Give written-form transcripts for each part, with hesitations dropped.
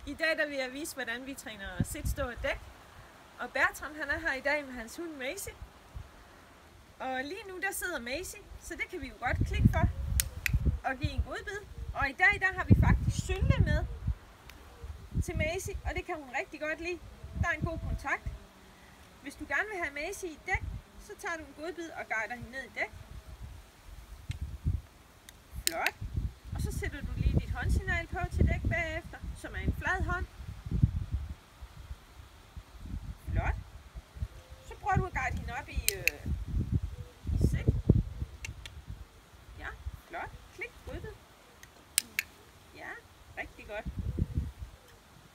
I dag der vil jeg vise, hvordan vi træner sit, stå og dæk. Og Bertram han er her i dag med hans hund Maisie. Og lige nu der sidder Maisie, så det kan vi jo godt klikke for og give en godbid. Og i dag der har vi faktisk Synde med til Maisie, og det kan hun rigtig godt lide. Der er en god kontakt. Hvis du gerne vil have Maisie i dæk, så tager du en godbid og guider hende ned i dæk. Flot. Og så sætter du lige dit håndsignal på til dæk bagefter, som er en flad hånd. Flot. Så prøver du at guide hende op i sit. Ja, flot. Klik, godbid. Ja, rigtig godt.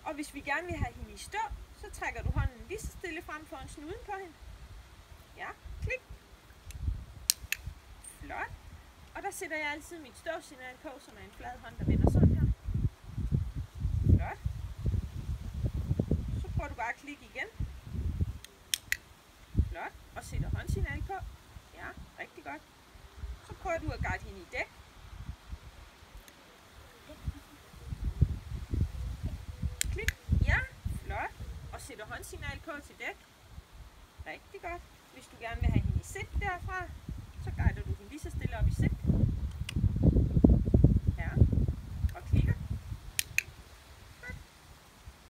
Og hvis vi gerne vil have hende i stå, så trækker du hånden lige så stille frem foran snuden på hende. Ja, klik. Flot. Og der sætter jeg altid mit ståsignal på, som er en flad hånd, der vender sådan her. Flot. Så prøver du bare at klikke igen. Flot. Og sætter håndsignal på. Ja, rigtig godt. Så prøver du at guide hende i dæk. Klik. Ja, flot. Og sætter håndsignal på til dæk. Rigtig godt. Hvis du gerne vil have hende i sit derfra,